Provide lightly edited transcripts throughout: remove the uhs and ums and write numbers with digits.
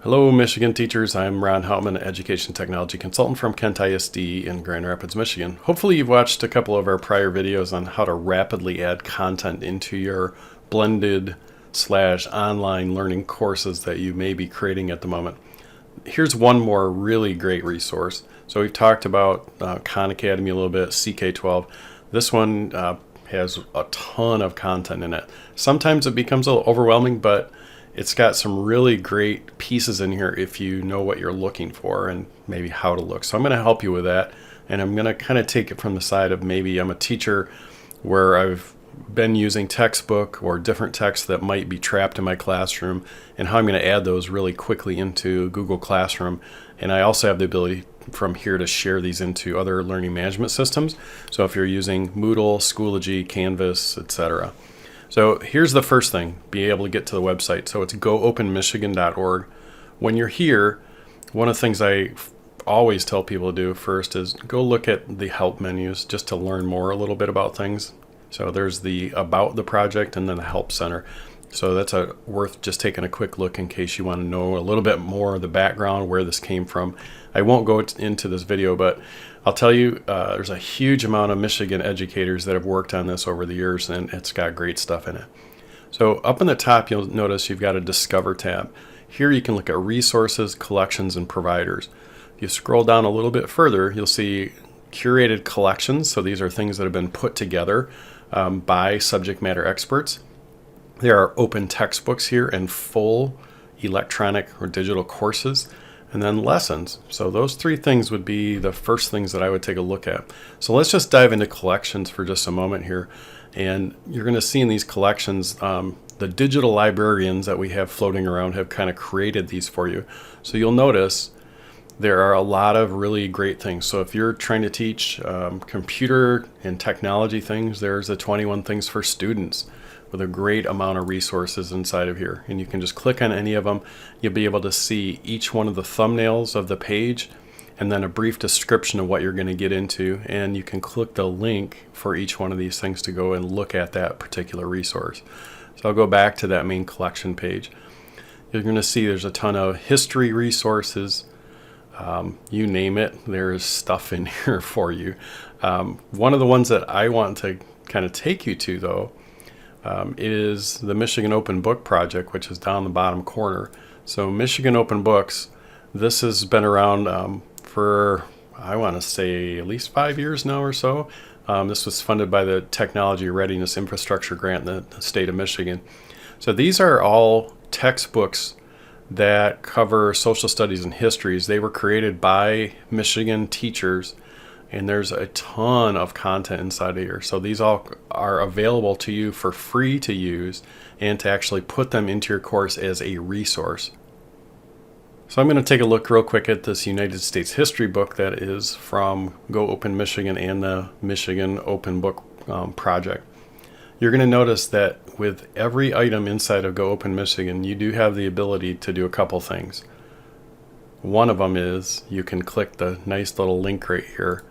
Hello, Michigan teachers. I'm Ron Hauptman, Education Technology Consultant from Kent ISD in Grand Rapids, Michigan. Hopefully you've watched a couple of our prior videos on how to rapidly add content into your blended/online learning courses that you may be creating at the moment. Here's one more really great resource. So we've talked about Khan Academy a little bit, CK12. This one has a ton of content in it. Sometimes it becomes a little overwhelming, but it's got some really great pieces in here if you know what you're looking for and maybe how to look. So I'm going to help you with that, and I'm going to kind of take it from the side of maybe I'm a teacher where I've been using textbook or different texts that might be trapped in my classroom, and how I'm going to add those really quickly into Google Classroom. And I also have the ability from here to share these into other learning management systems. So if you're using Moodle, Schoology, Canvas, etc. So here's the first thing, be able to get to the website. So it's goopenmichigan.org. When you're here, one of the things I always tell people to do first is go look at the help menus just to learn more a little bit about things. So there's the about the project and then the help center. So that's worth just taking a quick look in case you want to know a little bit more of the background, where this came from. I won't go into this video, but I'll tell you there's a huge amount of Michigan educators that have worked on this over the years, and it's got great stuff in it. So up in the top, you'll notice you've got a Discover tab. Here you can look at resources, collections, and providers. If you scroll down a little bit further, you'll see curated collections. So these are things that have been put together by subject matter experts. There are open textbooks here and full electronic or digital courses, and then lessons. So those three things would be the first things that I would take a look at. So let's just dive into collections for just a moment here. And you're going to see in these collections, the digital librarians that we have floating around have kind of created these for you. So you'll notice there are a lot of really great things. So if you're trying to teach computer and technology things, there's the 21 things for students with a great amount of resources inside of here. And you can just click on any of them. You'll be able to see each one of the thumbnails of the page and then a brief description of what you're going to get into. And you can click the link for each one of these things to go and look at that particular resource. So I'll go back to that main collection page. You're going to see there's a ton of history resources. You name it, there's stuff in here for you. One of the ones that I want to kind of take you to, though, is the Michigan Open Book Project, which is down the bottom corner. So Michigan Open Books, this has been around for, I want to say, at least 5 years now or so. This was funded by the Technology Readiness Infrastructure Grant in the state of Michigan. So these are all textbooks that cover social studies and histories. They were created by Michigan teachers, and there's a ton of content inside of here. So these all are available to you for free to use and to actually put them into your course as a resource. So I'm going to take a look real quick at this United States history book that is from Go Open Michigan and the Michigan Open Book Project. You're going to notice that with every item inside of Go Open Michigan, you do have the ability to do a couple things. One of them is you can click the nice little link right here,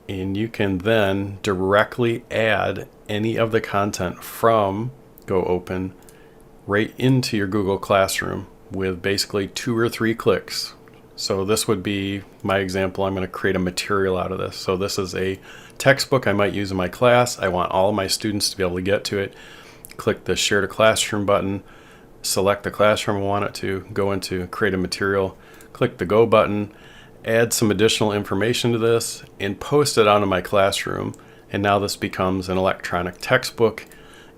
and you can then directly add any of the content from Go Open right into your Google Classroom with basically 2 or 3 clicks. So this would be my example. I'm going to create a material out of this. So this is a textbook I might use in my class. I want all of my students to be able to get to it. Click the Share to Classroom button, select the classroom I want it to, go into Create a Material, click the Go button, add some additional information to this, and post it onto my classroom. And now this becomes an electronic textbook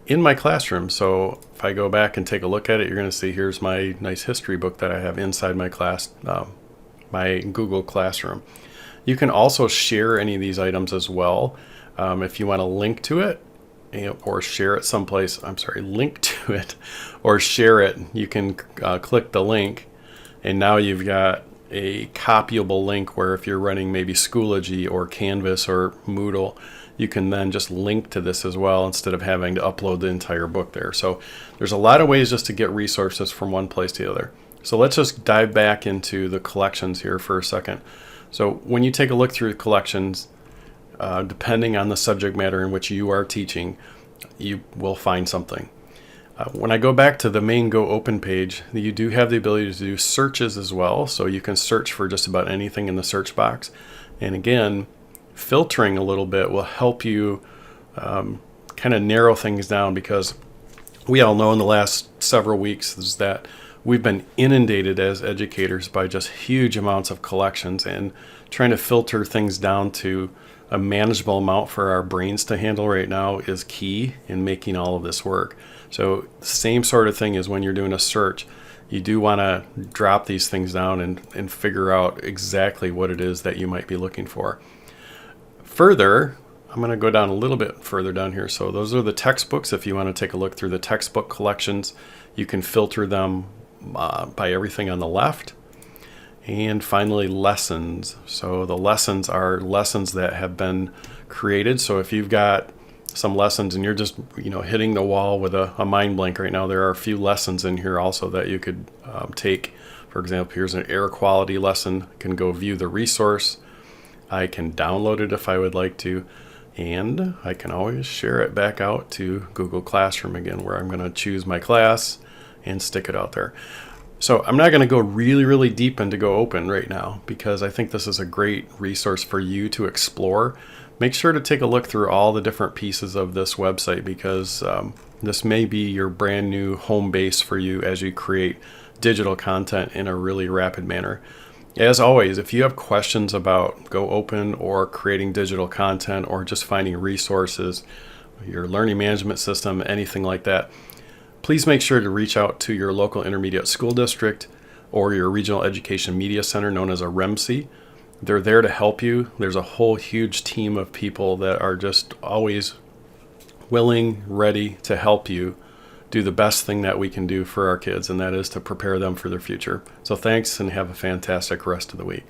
in my classroom. So if I go back and take a look at it, you're going to see here's my nice history book that I have inside my class, my Google Classroom. You can also share any of these items as well. If you want to link to it or share it someplace, link to it or share it, you can click the link, and now you've got a copyable link where if you're running maybe Schoology or Canvas or Moodle, you can then just link to this as well instead of having to upload the entire book there. So there's a lot of ways just to get resources from one place to the other. So let's just dive back into the collections here for a second. So when you take a look through collections, depending on the subject matter in which you are teaching, you will find something. When I go back to the main Go Open page, you do have the ability to do searches as well. So you can search for just about anything in the search box. And again, filtering a little bit will help you kind of narrow things down, because we all know in the last several weeks is that we've been inundated as educators by just huge amounts of collections, and trying to filter things down to a manageable amount for our brains to handle right now is key in making all of this work. So same sort of thing as when you're doing a search. You do want to drop these things down and figure out exactly what it is that you might be looking for. Further, I'm going to go down a little bit further down here. So those are the textbooks. If you want to take a look through the textbook collections, you can filter them by everything on the left. And finally, lessons. So the lessons are lessons that have been created. So if you've got some lessons and you're just hitting the wall with a mind blank right now, there are a few lessons in here also that you could take. For example, here's an air quality lesson. I can go view the resource. I can download it if I would like to. And I can always share it back out to Google Classroom again, where I'm going to choose my class and stick it out there. So I'm not going to go really, really deep into Go Open right now, because I think this is a great resource for you to explore. Make sure to take a look through all the different pieces of this website, because this may be your brand new home base for you as you create digital content in a really rapid manner. As always, if you have questions about Go Open or creating digital content or just finding resources, your learning management system, anything like that, please make sure to reach out to your local intermediate school district or your regional education media center, known as a REMC. They're there to help you. There's a whole huge team of people that are just always willing, ready to help you do the best thing that we can do for our kids, and that is to prepare them for their future. So thanks, and have a fantastic rest of the week.